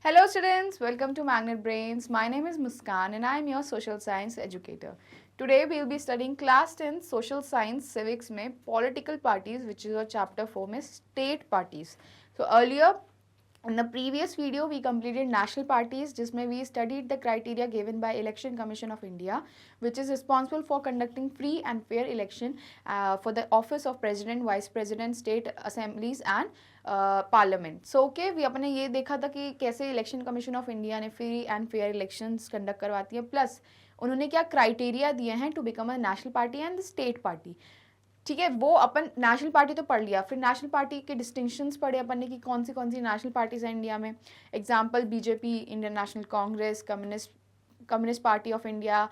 Hello students, welcome to Magnet Brains. My name is Muskan and I am your social science educator. Today we will be studying class 10 social science civics में political parties, which is our chapter 4 में state parties. So earlier in the previous video we completed national parties, जिसमें we studied the criteria given by Election Commission of India, which is responsible for conducting free and fair election for the office of president, vice president, state assemblies and parliament. So okay we अपने ये देखा था कि कैसे election commission of India ने free and fair elections conduct करवाती है, plus उन्होंने क्या क्राइटेरिया दिए हैं to become a national party and the state party. ठीक है, वो अपन नेशनल पार्टी तो पढ़ लिया, फिर नेशनल पार्टी के डिस्टिंक्शंस पढ़े अपन ने कि कौन सी नेशनल पार्टीज हैं इंडिया में. Example BJP, Indian National Congress, communist party of India,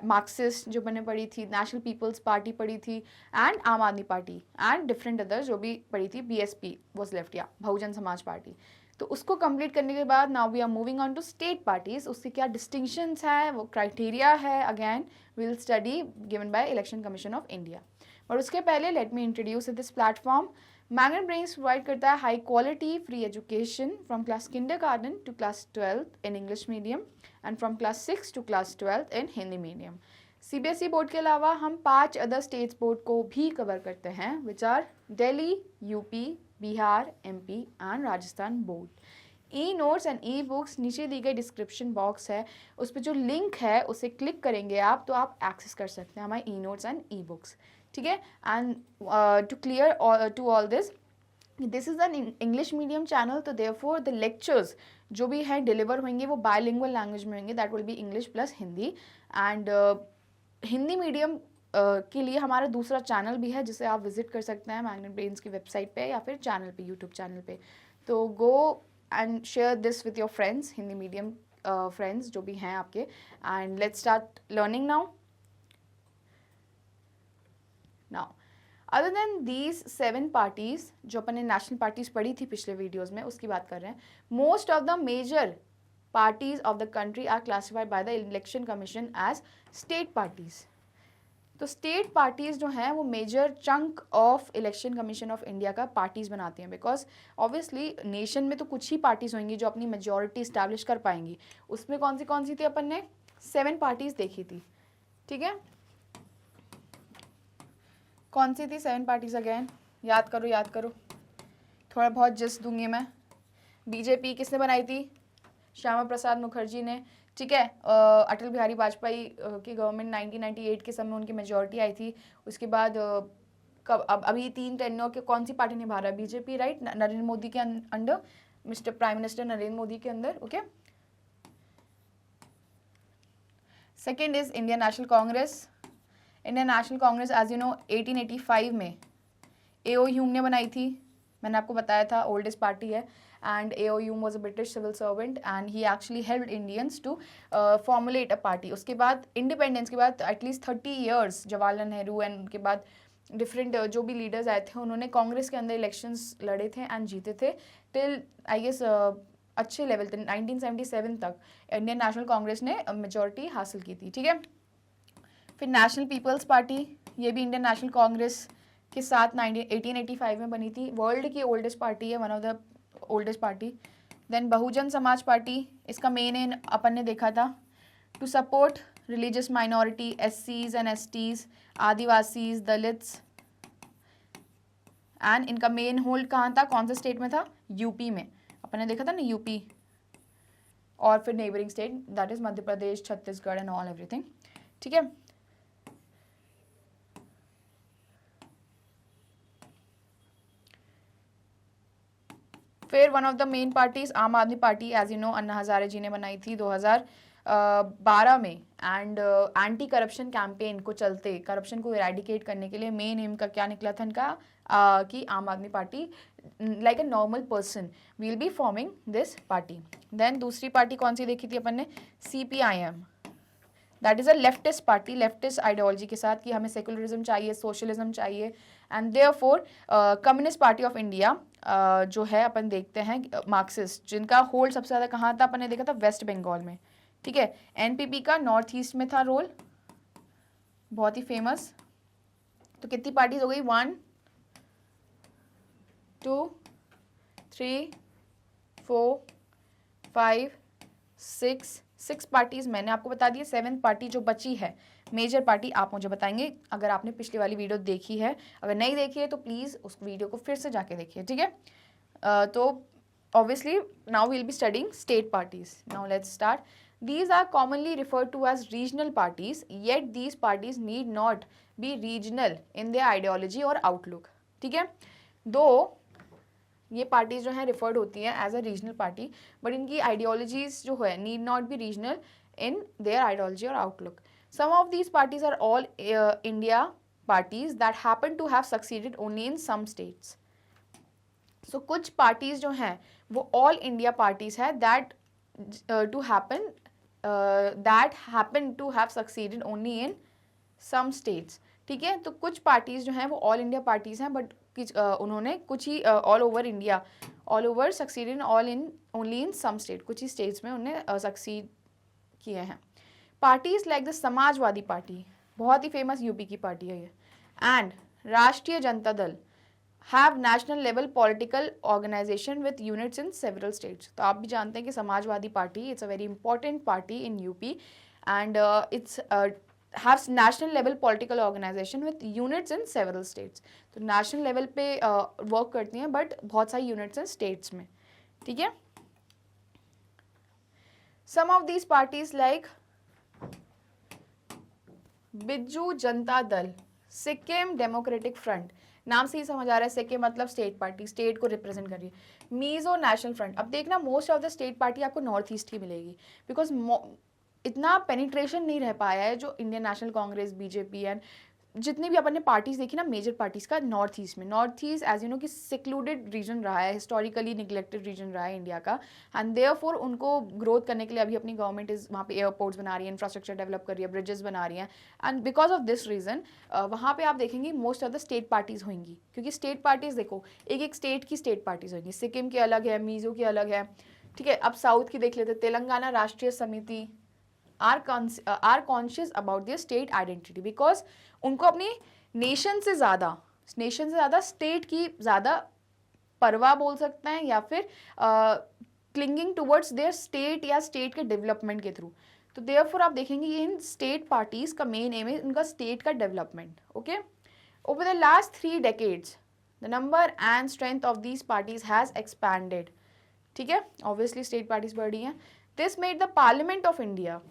Marxist जो मैंने पढ़ी थी, नेशनल पीपल्स पार्टी पढ़ी थी, एंड आम Aadmi party and different others जो भी पढ़ी थी, बीएसपी वाज लेफ्ट, या बहुजन समाज पार्टी. तो उसको कंप्लीट करने के बाद now we are moving on to state parties. उसके क्या डिस्टिंक्शंस है, वो क्राइटेरिया है, again will study given by election commission of India. और उसके पहले let me introduce this platform. Magnet Brains provide करता है high quality free education from class kindergarten to class 12 in English medium and from class 6 to class 12 in Hindi medium. CBSE board के अलावा हम 5 other states board को भी cover करते हैं, which are Delhi, UP, Bihar, MP and Rajasthan board. E notes and e books नीचे दी गई डिस्क्रिप्शन बॉक्स है, उस पर जो लिंक है उसे क्लिक करेंगे आप तो आप एक्सेस कर सकते हैं हमारे e notes and e books. ठीक है, and to clear to all this is an English medium channel, तो देयरफॉर द लेक्चर्स जो भी हैं डिलीवर होंगे वो बायलिंगुअल लैंग्वेज में होंगे, that will be English plus Hindi. And Hindi medium के लिए हमारा दूसरा चैनल भी है जिसे आप विजिट कर सकते हैं मैग्नेट ब्रेन्स की वेबसाइट पे या फिर चैनल पे, यूट्यूब चैनल पे. तो go and share this with your friends, Hindi medium friends जो भी हैं आपके. And let's start learning now. Other than these 7 parties जो अपन ने नेशनल पार्टीज पढ़ी थी पिछले वीडियोज़ में, उसकी बात कर रहे हैं. Most of the major parties of the country are classified by the election commission as state parties. तो स्टेट पार्टीज जो हैं वो major chunk of election commission of India का पार्टीज बनाती हैं, बिकॉज ऑब्वियसली नेशन में तो कुछ ही पार्टीज होंगी जो अपनी मेजॉरिटी इस्टेब्लिश कर पाएंगी. उसमें कौन सी थी अपन ने 7 पार्टीज देखी थी. ठीक है, कौन सी थी 7 पार्टीज? अगेन याद करो, थोड़ा बहुत जिस दूंगी मैं. बीजेपी किसने बनाई थी? श्यामा प्रसाद मुखर्जी ने. ठीक है, अटल बिहारी वाजपेयी की गवर्नमेंट 1998 के समय उनकी मेजॉरिटी आई थी. उसके बाद अब अभी 3 टेन्योर के कौन सी पार्टी निभा रहा है? बीजेपी, राइट, नरेंद्र मोदी के under, mister prime minister Narendra Modi के अंदर. Okay, second is Indian National Congress. Indian National Congress as you know 1885 में ए.ओ. ह्यूम ने बनाई थी. मैंने आपको बताया था ओल्डेस्ट पार्टी है. And A O. Hume was a British civil servant and he actually help Indians to formulate a party. उसके बाद इंडिपेंडेंस के बाद at least 30 years Jawaharlal Nehru and उनके बाद डिफरेंट जो भी लीडर्स आए थे उन्होंने कांग्रेस के अंदर इलेक्शंस लड़े थे एंड जीते थे टिल आई गेस अच्छे लेवल थे. 1977 तक इंडियन नेशनल कांग्रेस ने मेजॉरिटी हासिल की थी. ठीक है, फिर नेशनल पीपल्स पार्टी, ये भी इंडियन नेशनल कांग्रेस के साथ 1885 में बनी थी. वर्ल्ड की ओल्डेस्ट पार्टी है, one of the oldest party. Then Bahujan Samaj party, इसका मेन एम अपन ने देखा था टू सपोर्ट रिलीजियस माइनॉरिटी, एससीज and STs, Adivasis, Dalits. And इनका मेन होल्ड कहाँ था, कौन से स्टेट में था? यूपी में. अपन ने देखा था ना, यूपी और फिर neighbouring state that is Madhya Pradesh, Chhattisgarh and all everything. ठीक है, फिर one of the main parties आम Aadmi party, as you no Anna Hazare जी ने बनाई थी 2012 में. एंड एंटी करप्शन कैंपेन को चलते करप्शन को इरेडिकेट करने के लिए मेन एम का क्या निकला था इनका, कि Aam Aadmi party like a normal person will be forming this party. Then दूसरी पार्टी कौन सी देखी थी अपन ने? CPIM, that is a leftist party, leftist ideology के साथ कि हमें सेकुलरिज्म चाहिए, सोशलिज्म चाहिए. And therefore communist party of India जो है अपन देखते हैं मार्क्सिस्ट, जिनका होल्ड सबसे ज़्यादा कहाँ था अपन ने देखा था? वेस्ट बंगाल में. ठीक है, NPP का नॉर्थ ईस्ट में था रोल, बहुत ही फेमस. तो कितनी पार्टीज हो गई? 1 2 3 4 5, 6 पार्टीज मैंने आपको बता दिए। 7th पार्टी जो बची है मेजर पार्टी, आप मुझे बताएंगे अगर आपने पिछली वाली वीडियो देखी है। अगर नहीं देखी है तो प्लीज़ उस वीडियो को फिर से जाके देखिए, ठीक है। तो obviously now we'll be studying state parties. Now let's start. These are commonly referred to as regional parties, yet these parties need not be regional in their ideology or outlook. ठीक है, दो ये पार्टीज जो हैं referred होती हैं as a regional party, but इनकी ideologies जो है need not be regional in their ideology और outlook. Some of these parties are all India parties that happen to have succeeded only in some states. So कुछ parties जो हैं वो all India parties है that happen to have succeeded only in some states. ठीक है, तो कुछ parties जो हैं वो ऑल इंडिया पार्टीज हैं, बट उन्होंने कुछ ही all over India, all over succeeded only in some state, कुछ ही स्टेट्स में उन्हें सक्सीड किए हैं. Parties like the Samajwadi party, बहुत ही फेमस यूपी की पार्टी है ये, and Rashtriya Janata Dal have national level political organisation with units in several states. तो आप भी जानते हैं कि Samajwadi party it's a very important party in UP and it's have national level political organisation with units in several states. तो national level पे work करती हैं बट बहुत सारी यूनिट्स हैं स्टेट्स में. ठीक है, सम ऑफ दीज पार्टीज लाइक बिज्जू जनता दल, सिक्किम डेमोक्रेटिक फ्रंट, नाम से ही समझ आ रहा है सिक्किम मतलब स्टेट पार्टी, स्टेट को रिप्रेजेंट कर रही है. मीजो नेशनल फ्रंट, अब देखना most of the state party आपको नॉर्थ ईस्ट की मिलेगी, बिकॉज इतना पेनिट्रेशन नहीं रह पाया है जो Indian National Congress, BJP and जितनी भी अपन ने पार्टीज देखी ना मेजर पार्टीज का नॉर्थ ईस्ट में. North east as you know कि सिक्लूडेड रीजन रहा है, हिस्टोरिकली निगलेक्टेड रीजन रहा है इंडिया का, एंड देयरफॉर उनको ग्रोथ करने के लिए अभी अपनी गवर्नमेंट इज वहाँ पे एयरपोर्ट्स बना रही है, इंफ्रास्ट्रक्चर डेवलप कर रही है, ब्रिजेस बना रही हैं, and because of this region वहाँ पे आप देखेंगे most of the state parties होंगी, क्योंकि स्टेट पार्टीज देखो एक एक स्टेट की स्टेट पार्टीज होंगी. सिक्किम की अलग है, मीजो की अलग है. ठीक है, अब साउथ की देख लेते, तेलंगाना राष्ट्रीय समिति are conscious about their state identity because उनको अपनी नेशन से ज़्यादा स्टेट की ज़्यादा परवाह बोल सकते हैं, या फिर क्लिंगिंग टुवर्ड्स देयर स्टेट या स्टेट के डेवलपमेंट के थ्रू. तो देयरफॉर आप देखेंगे ये इन स्टेट पार्टीज का मेन एम है उनका स्टेट का development. Okay, over the last 3 decades the number and strength of these parties has expanded. ठीक है, ऑब्वियसली स्टेट पार्टीज बढ़ रही हैं. This made the parliament of India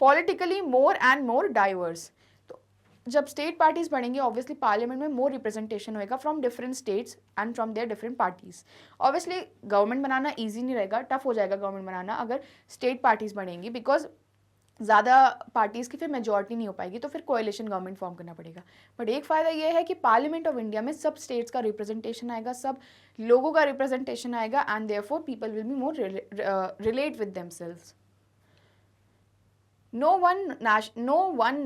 politically more and more diverse. तो जब स्टेट पार्टीज बढ़ेंगे obviously parliament में more representation होएगा from different states and from their different parties. Obviously government बनाना ईजी नहीं रहेगा, टफ हो जाएगा गवर्नमेंट बनाना अगर स्टेट पार्टीज बढ़ेंगी, बिकॉज ज़्यादा पार्टीज़ की फिर मेजॉरिटी नहीं हो पाएगी, तो फिर कोएलिशन गवर्नमेंट फॉर्म करना पड़ेगा. बट एक फ़ायदा ये है कि पार्लियामेंट ऑफ इंडिया में सब स्टेट्स का रिप्रेजेंटेशन आएगा, सब लोगों का रिप्रेजेंटेशन आएगा, and therefore people will be more relate with themselves. No one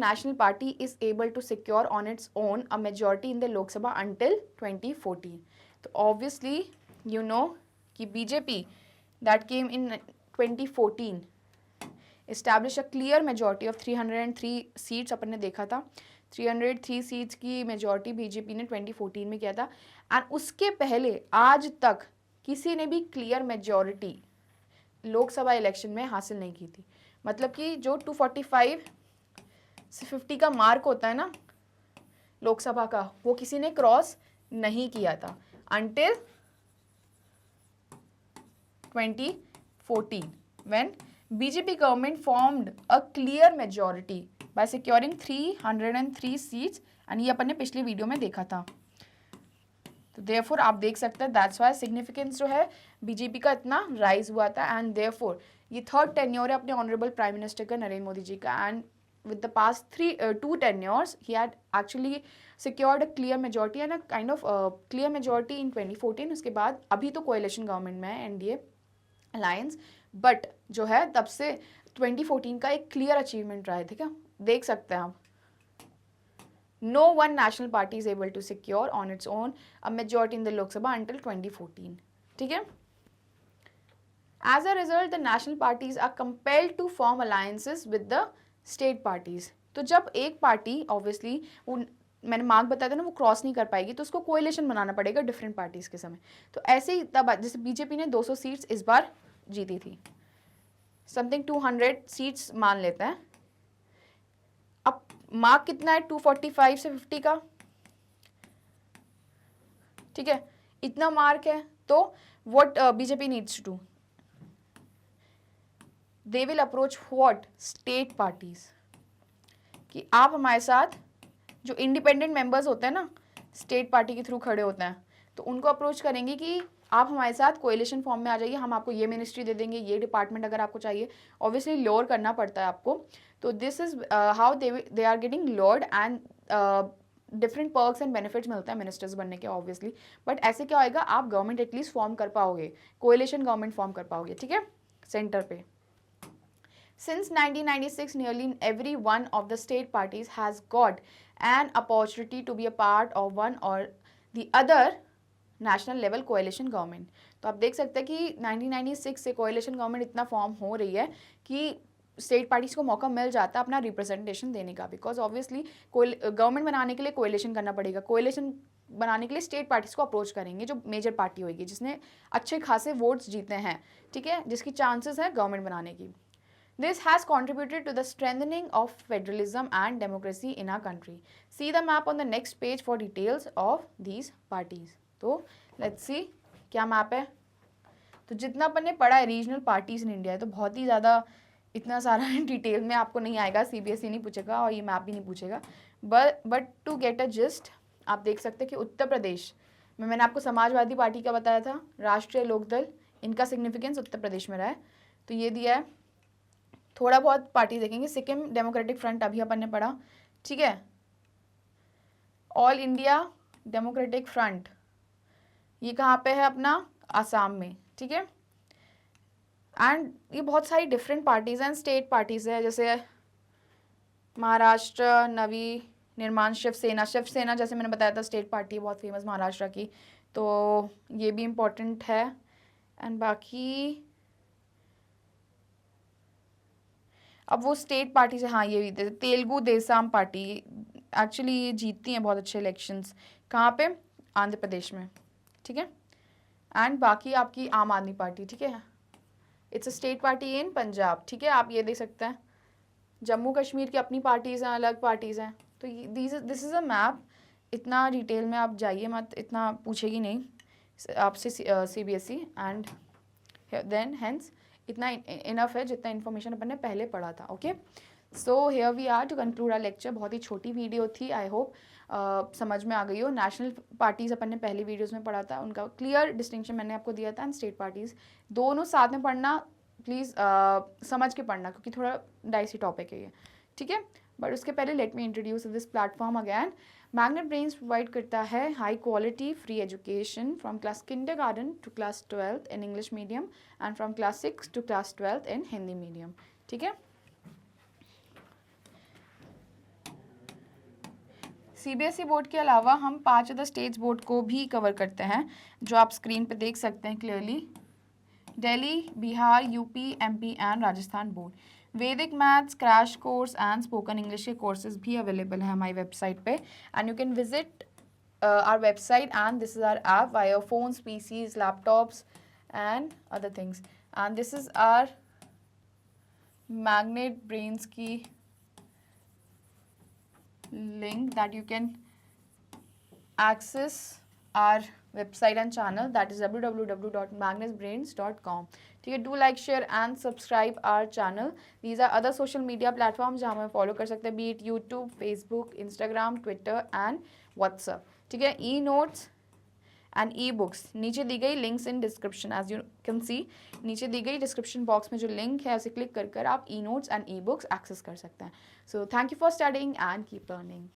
national party is able to secure on its own a majority in the Lok Sabha until 2014. So obviously you know कि BJP that came in 2014 established a clear majority of 303 seats. अपन ने देखा था 303 seats की majority BJP ने 2014 में किया था, and उसके पहले आज तक किसी ने भी क्लियर मेजॉरिटी लोकसभा इलेक्शन में हासिल नहीं की थी. मतलब कि जो 245 से 50 का मार्क होता है ना लोकसभा का, वो किसी ने क्रॉस नहीं किया था until 2014 when BJP government formed a clear majority by securing 303 seats, and ये अपन ने पिछली वीडियो में देखा था. तो देयरफॉर आप देख सकते हैं दैट्स वाई सिग्निफिकेंस जो है बीजेपी का इतना राइज हुआ था, एंड देयरफॉर ये 3rd टेन्योर है अपने ऑनरेबल प्राइम मिनिस्टर का नरेंद्र मोदी जी का, and with the past 2 tenures he had actually secured a clear majority and a kind of clear majority in 2014. उसके बाद अभी तो कोएलिशन गवर्नमेंट में है एनडीए अलायंस, बट जो है तब से 2014 का एक क्लियर अचीवमेंट रहा है. ठीक है, देख सकते हैं आप. No one national party is able to secure on its own a majority in the Lok Sabha until 2014. ठीक है. As a result, the national parties are compelled to form alliances with the state parties. तो जब एक party obviously मैंने mark बताया था ना वो क्रॉस नहीं कर पाएगी, तो उसको कोएलिशन बनाना पड़ेगा डिफरेंट पार्टीज के समय। तो ऐसे ही तब जैसे बीजेपी ने 200 सीट्स इस बार जीती थी, समथिंग 200 सीट्स मान लेते हैं। अब मार्क कितना है 245 से 50 का, ठीक है, इतना मार्क है। तो what BJP needs to do, they will approach what state parties, कि आप हमारे साथ, जो इंडिपेंडेंट मेंबर्स होते हैं ना स्टेट पार्टी के थ्रू खड़े होते हैं, तो उनको अप्रोच करेंगे कि आप हमारे साथ कोएलिशन फॉर्म में आ जाइए, हम आपको ये मिनिस्ट्री दे देंगे, ये डिपार्टमेंट अगर आपको चाहिए, ऑब्वियसली लोअर करना पड़ता है आपको। तो this is how they are getting lowered and different perks and benefits मिलते हैं मिनिस्टर्स बनने के ऑब्वियसली। बट ऐसे क्या होएगा, आप गवर्नमेंट एटलीस्ट फॉर्म कर पाओगे, कोएलिशन गवर्नमेंट फॉर्म कर पाओगे, ठीक है, सेंटर पे। Since 1996, nearly every one of the state parties has got an opportunity to be a part of one or the other national level coalition government. तो आप देख सकते हैं कि 1996 से coalition government इतना फॉर्म हो रही है कि स्टेट पार्टीज को मौका मिल जाता है अपना रिप्रेजेंटेशन देने का, बिकॉज ऑब्वियसली गवर्नमेंट बनाने के लिए कोएलिशन करना पड़ेगा। कोएलिशन बनाने के लिए स्टेट पार्टीज को अप्रोच करेंगे, जो मेजर पार्टी होगी जिसने अच्छे खासे वोट्स जीते हैं, ठीक है, जिसकी चांसेस है गवर्नमेंट बनाने की। This has contributed to the strengthening of federalism and democracy in our country. See the map on the next page for details of these parties. तो let's see क्या मैप है। तो जितना अपन ने पढ़ा है रीजनल पार्टीज इन इंडिया, तो बहुत ही ज़्यादा इतना सारा डिटेल में आपको नहीं आएगा, सीबीएसई नहीं पूछेगा और ये मैप भी नहीं पूछेगा। But to get a gist, आप देख सकते हैं कि उत्तर प्रदेश में मैंने आपको समाजवादी पार्टी का बताया था, राष्ट्रीय लोकदल, इनका सिग्निफिकेंस उत्तर प्रदेश में रहा है, तो ये दिया है। थोड़ा बहुत पार्टी देखेंगे, सिक्किम डेमोक्रेटिक फ्रंट अभी अपन ने पढ़ा, ठीक है, ऑल इंडिया डेमोक्रेटिक फ्रंट ये कहाँ पे है अपना, आसाम में, ठीक है। एंड ये बहुत सारी different parties and state parties है, जैसे महाराष्ट्र नवी निर्माण शिवसेना, शिवसेना जैसे मैंने बताया था स्टेट पार्टी है बहुत फेमस महाराष्ट्र की, तो ये भी इम्पोर्टेंट है। एंड बाकी अब वो स्टेट पार्टी से, हाँ ये भी तेलुगु देशम पार्टी, एक्चुअली ये जीतती हैं बहुत अच्छे इलेक्शंस, कहाँ पे, आंध्र प्रदेश में, ठीक है। एंड बाकी आपकी आम आदमी पार्टी, ठीक है, इट्स अ स्टेट पार्टी इन पंजाब, ठीक है, आप ये देख सकते हैं। जम्मू कश्मीर की अपनी पार्टीज़ हैं, अलग पार्टीज़ हैं। तो दिस इज़ अ मैप, इतना डिटेल में आप जाइए मत, इतना पूछेगी नहीं आपसे सीबीएसई, एंड देन हेंस इतना इनफ है जितना इन्फॉर्मेशन अपन ने पहले पढ़ा था। Okay, so here we are to conclude our lecture. बहुत ही छोटी वीडियो थी, आई होप समझ में आ गई हो। नेशनल पार्टीज अपन ने पहले वीडियोस में पढ़ा था, उनका क्लियर डिस्टिंक्शन मैंने आपको दिया था, एंड स्टेट पार्टीज दोनों साथ में पढ़ना प्लीज़, समझ के पढ़ना, क्योंकि थोड़ा डाइसी टॉपिक है ये, ठीक है। बट उसके पहले let me introduce this platform again. Magnet Brains provide करता है high quality free education from class kindergarten to class 12th in English medium and from class 6 to class 12th in Hindi medium, ठीक है। CBSE board के अलावा हम 5 other states board को भी cover करते हैं, जो आप स्क्रीन पे देख सकते हैं clearly. Delhi, Bihar, UP, MP and Rajasthan board. Vedic maths crash course and spoken English के कोर्सेज भी अवेलेबल है हमारी वेबसाइट पे, and you can visit our website, and this is our app via your phones, PCs, laptops and other things. And this is our magnet brains की link that you can access our website and channel, that is www.magnusbrains.com, ठीक है। Do like share and subscribe our channel. These are other social media platform जहाँ हमें फॉलो कर सकते हैं, be it YouTube, Facebook, Instagram, Twitter and WhatsApp, ठीक है। E notes and e books नीचे दी गई links in description, as you can see नीचे दी गई डिस्क्रिप्शन बॉक्स में जो लिंक है उसे क्लिक कर आप e notes and e books access कर सकते हैं। So thank you for studying and keep learning.